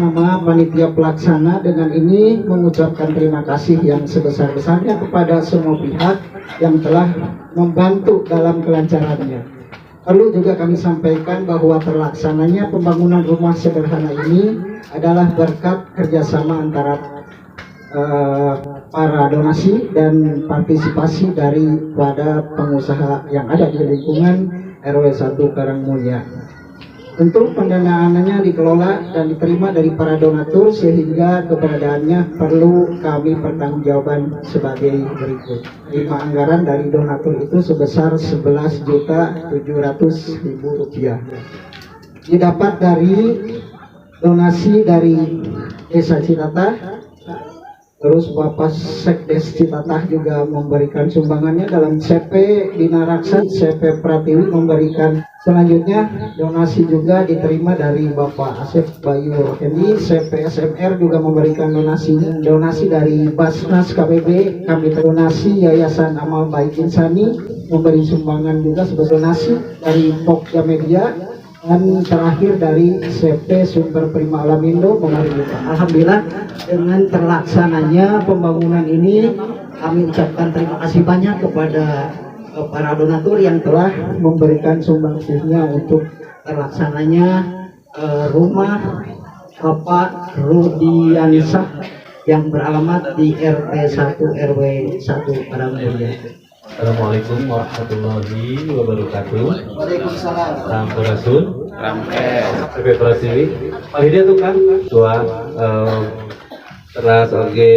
Nama panitia pelaksana dengan ini mengucapkan terima kasih yang sebesar-besarnya kepada semua pihak yang telah membantu dalam kelancarannya. Perlu juga kami sampaikan bahwa terlaksananya pembangunan rumah sederhana ini adalah berkat kerjasama antara para donasi dan partisipasi daripada pengusaha yang ada di lingkungan RW 1 Karangmulia. Tentu pendanaannya dikelola dan diterima dari para donatur sehingga keberadaannya perlu kami pertanggungjawaban sebagai berikut. Terima anggaran dari donatur itu sebesar Rp11.700.000. Didapat dari donasi dari Desa Citatah. Terus Bapak Sekdes Citatah juga memberikan sumbangannya dalam CP Dina Raksa, CP Pratiwi memberikan. Selanjutnya donasi juga diterima dari Bapak Asep Bayu Hendi, CP SMR juga memberikan donasi dari Basnas KBB, kami donasi Yayasan Amal Baik Insani memberi sumbangan juga sebagai donasi dari Pokja Media. Dan terakhir dari CP Sumber Prima Alamindo mengalir. Alhamdulillah dengan terlaksananya pembangunan ini kami ucapkan terima kasih banyak kepada para donatur yang telah memberikan sumbangsihnya untuk terlaksananya rumah Bapak Rudiansah yang beralamat di RT 1 RW 1 Karangmulia. Assalamualaikum warahmatullahi wabarakatuh. Waalaikumsalam. Sampurasun. Sampai Prasiwi. Pak Hidayat tuh kan tua teras oge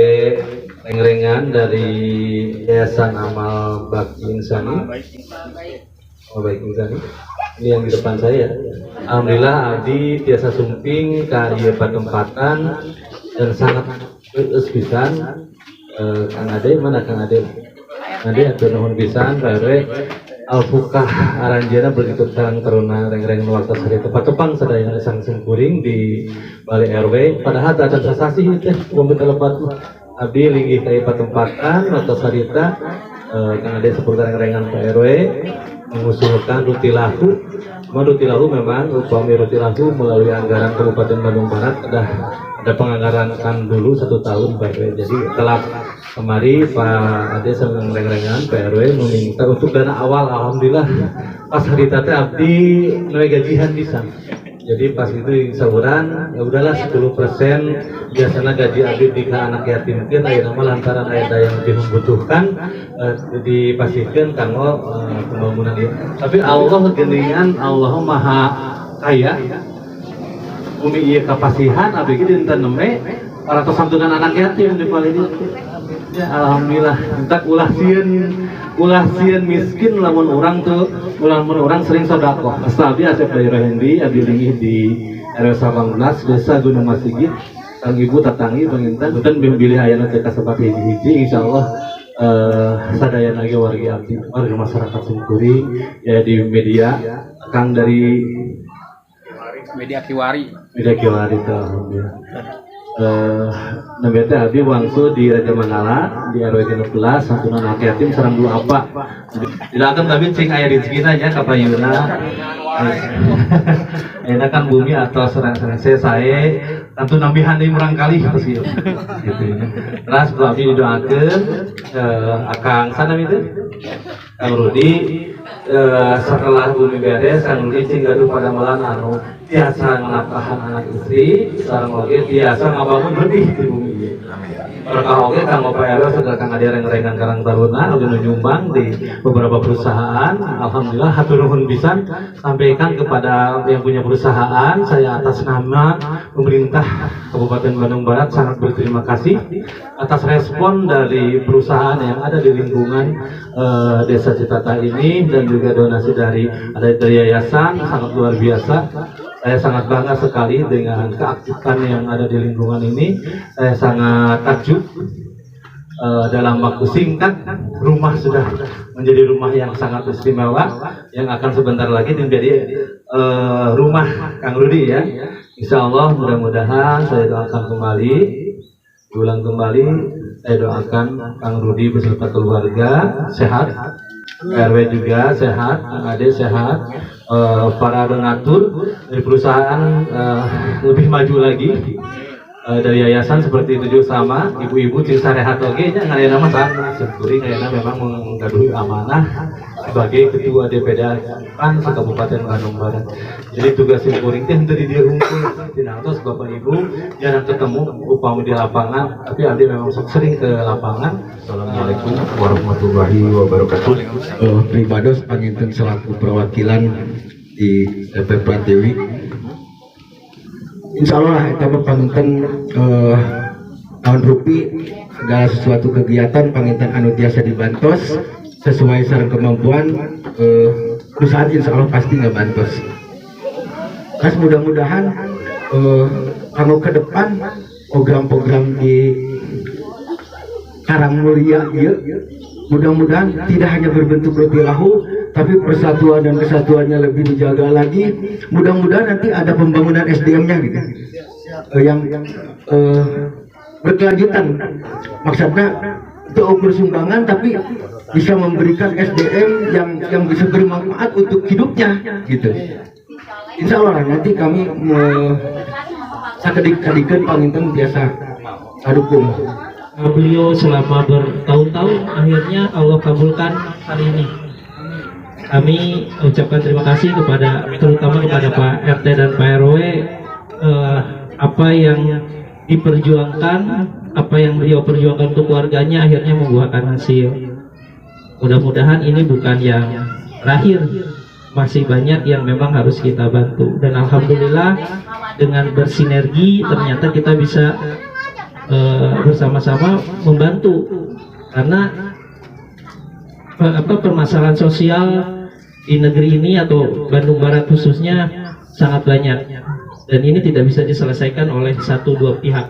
reng-rengan dari Yayasan Amal Bakti Insani. Baik Insani. Ini yang di depan saya. Alhamdulillah Abdi tiasa sumping ka ieu patempatan dan sangat pisan. Kang Ade mana Kang Ade? Nanti atur nuhun pisan RW Alfukah aranjena begitu terang karuna reng-reng waktu hari tepat tepang sadaya sang sungkuring di Balai RW padahal ada sasasi teh kumpul lepat abdi linggih ka patempatan waktu sarita Kang Ade seperti reng-rengan ke RW mengusulkan rutilahu. Rutilahu memang upami rutilahu melalui anggaran Kabupaten Bandung Barat ada penganggaran kan dulu 1 tahun Pak RW. Jadi telah kemari Pak Ade seneng reng-rengan PRW meminta untuk dana awal. Alhamdulillah pas hari tadi abdi mulai gajian bisa. Jadi pas itu sahuran ya udahlah 10% biasanya gaji abdi di anak yatim mungkin aya nama lantaran aya yang lebih membutuhkan dipastikan kanggo pembangunan ini. Tapi Allah geuningan Allah Maha Kaya. Bumi ieu kapasihan abdi ge dinten neme para santunan anak yatim di balik itu. Ya, alhamdulillah entak ulah sieun miskin lamun urang sering sedekah. Astabi Asep Bayu Hendi abdi linggih di RW 18 Desa Gunung Masigit. Kang Ibu tatangi panginten dan bilih ayana teh kasebat hiji-hiji insyaallah sadayana ge warga abdi warga masyarakat Sungkuring ya di media Kang dari Media Kiwari itu alhamdulillah. Nabi teh abdi wangsul di Raja Manala di RW 16 santunan anak yatim sareng dua apa. Dilakeun tapi cing aya rezekina nya ka payuna. Enak kan bumi atau serang-serang saya tentu nambihan di murang kali terus gitu. Terus abdi didoakeun akang sana itu Kang Rudi setelah bumi beres Kang Rudi cing gaduh pada malan anu biasa menafkahan anak istri sareng oge biasa ngabangun lebih di bumi ieu. Amin. berkah oge kanggo PRW segala kang adi reng-rengan Karang Taruna udah nyumbang di beberapa perusahaan. Alhamdulillah hatur nuhun pisan sampaikan kepada yang punya perusahaan. Saya atas nama pemerintah Kabupaten Bandung Barat sangat berterima kasih atas respon dari perusahaan yang ada di lingkungan Desa Citata ini dan juga donasi dari yayasan sangat luar biasa. Saya sangat bangga sekali dengan keaktifan yang ada di lingkungan ini. Saya sangat takjub. Dalam waktu singkat, rumah sudah menjadi rumah yang sangat istimewa, yang akan sebentar lagi menjadi rumah Kang Rudi ya. Insya Allah mudah-mudahan saya doakan kembali, diulang kembali, saya doakan Kang Rudi beserta keluarga sehat, RW juga sehat, Kang Ade sehat, para donatur dari perusahaan lebih maju lagi, dari yayasan seperti itu juga sama, ibu-ibu cinta rehat oke nya nggak nama sana sempuri kayaknya memang menggaduhi amanah sebagai ketua DPD PAN Kabupaten Bandung Barat. Jadi tugas sempuri itu dari dia unggul tinantos bapak ibu jarang ketemu upama di lapangan, tapi Ade memang sering ke lapangan. Assalamualaikum warahmatullahi wabarakatuh. Pribados panginten selaku perwakilan di EP Pratiwi. Insya Allah kita panginten tahun rupi segala sesuatu kegiatan panginten anu tiasa dibantos sesuai sareng kemampuan perusahaan insya Allah pasti nggak bantos. Kas mudah-mudahan kanggo ke depan program-program di Karang Mulia ya, mudah-mudahan tidak hanya berbentuk lebih lahu, tapi persatuan dan kesatuannya lebih dijaga lagi. Mudah-mudahan nanti ada pembangunan SDM-nya gitu, yang berkelanjutan. Maksudnya itu ukur sumbangan, tapi bisa memberikan SDM yang bisa bermanfaat untuk hidupnya gitu. Insya Allah nanti kami sakedik-kadikan panginten biasa adukung. Beliau selama bertahun-tahun akhirnya Allah kabulkan hari ini. Kami ucapkan terima kasih kepada terutama kepada Pak RT dan Pak RW, apa yang diperjuangkan, apa yang beliau perjuangkan untuk keluarganya akhirnya membuahkan hasil. Mudah-mudahan ini bukan yang terakhir, masih banyak yang memang harus kita bantu, dan alhamdulillah dengan bersinergi ternyata kita bisa bersama-sama membantu, karena permasalahan sosial di negeri ini atau Bandung Barat khususnya sangat banyak, dan ini tidak bisa diselesaikan oleh satu dua pihak.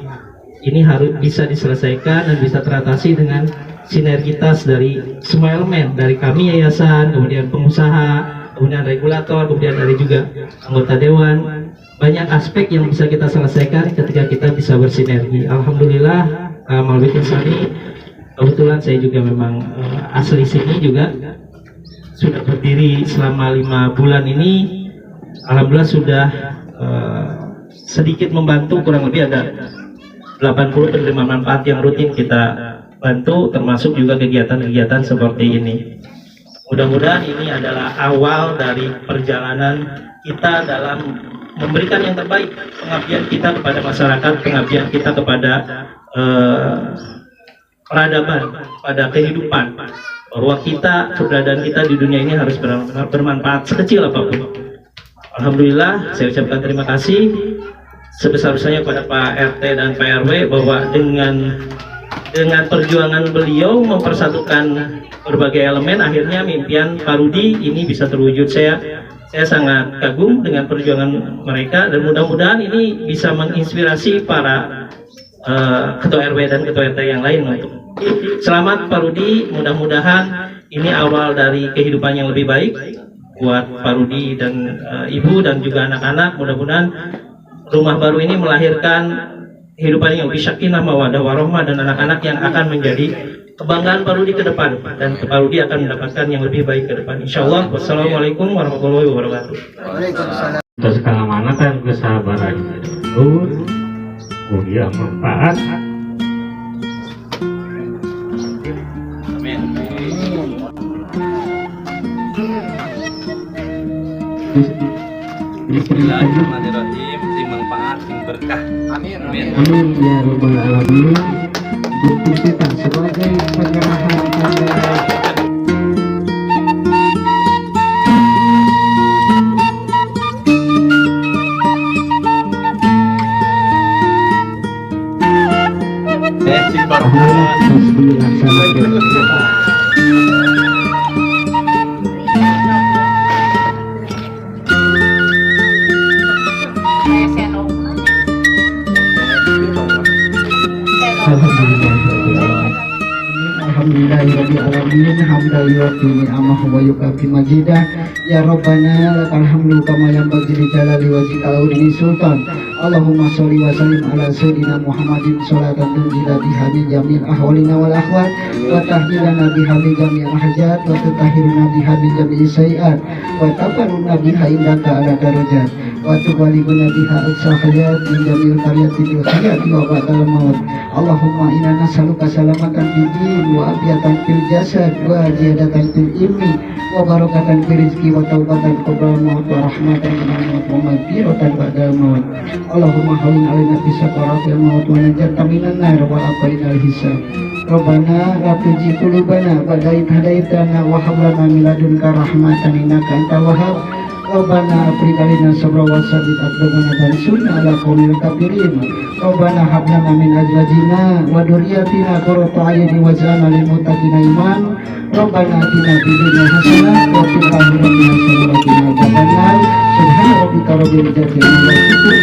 Ini harus bisa diselesaikan dan bisa teratasi dengan sinergitas dari semua elemen, dari kami yayasan, kemudian pengusaha, kemudian regulator, kemudian dari juga anggota dewan. Banyak aspek yang bisa kita selesaikan ketika kita bisa bersinergi. Alhamdulillah, Malbik Insani, kebetulan saya juga memang asli sini juga, sudah berdiri selama 5 bulan ini. Alhamdulillah sudah sedikit membantu, kurang lebih ada 80 penerima manfaat yang rutin kita bantu, termasuk juga kegiatan-kegiatan seperti ini. Mudah-mudahan ini adalah awal dari perjalanan kita dalam memberikan yang terbaik, pengabdian kita kepada masyarakat, pengabdian kita kepada peradaban, pada kehidupan, bahwa kita, keberadaan kita di dunia ini harus bermanfaat sekecil apapun. Alhamdulillah, saya ucapkan terima kasih sebesar-besarnya kepada Pak RT dan Pak RW, bahwa dengan perjuangan beliau mempersatukan berbagai elemen, akhirnya mimpian Pak Rudi ini bisa terwujud. Saya sangat kagum dengan perjuangan mereka, dan mudah-mudahan ini bisa menginspirasi para ketua RW dan ketua RT yang lain. Untuk selamat Pak Rudi, mudah-mudahan ini awal dari kehidupan yang lebih baik buat Pak Rudi dan Ibu dan juga anak-anak. Mudah-mudahan rumah baru ini melahirkan kehidupan yang lebih sakinah, mawaddah warahmah, dan anak-anak yang akan menjadi kebanggaan Pak Rudi ke depan, dan Pak Rudi akan mendapatkan yang lebih baik ke depan, insyaallah. Wassalamualaikum warahmatullahi wabarakatuh. Terus keamanan dan kesabaran itu mulia manfaat. Amin. Bismillahirrahmanirrahim. Manfaat, berkah. Amin. Amin ya rabbal alamin. bukti kita sebagai penyerahan tanda harus dilaksanakan. Alhamdulillahirrahmanirrahim hamdan yuwafi ni'amahu wa yukafi majidah ya Rabbana lakal hamdu kama yanbaghi li jalali wajhika wa sultan Allahumma sholli wa sallim ala sayyidina Muhammadin sholatan tunjina biha min jamil ahwalina wal ahwal wa tahdilana biha min jamil hajat wa tutahhiruna biha min jamil sayiat wa tafarruna biha indaka ala darajat wa tubaliguna biha al-sahayat min jamil qaryatin wa hayati wa ba'dal maut Allahumma inna nas'aluka salamatan fid din wa afiyatan fil jasad wa ziyadatan fil ilmi wa barakatan fil rizqi wa taubatan qabla maut wa rahmatan minal maut wa maghfiratan ba'dal maut Allahumma hawin alaina fi sakaratil maut wa najatan minan nar wa aqrinal hisab Rabbana la tuzigh qulubana ba'da idh hadaitana wa hab lana min ladunka rahmatan innaka antal wahhab Rabbana afriq alaina sabra wa sabbit aqdamana wansurna ala qaumil kafirin Rabbana hab lana min azwajina wa dhurriyyatina qurrata a'yunin waj'alna lil muttaqina iman Rabbana atina fid dunya hasanah wa fil akhirati hasanah wa qina adzabannar subhana rabbika rabbil izzati amma yasifun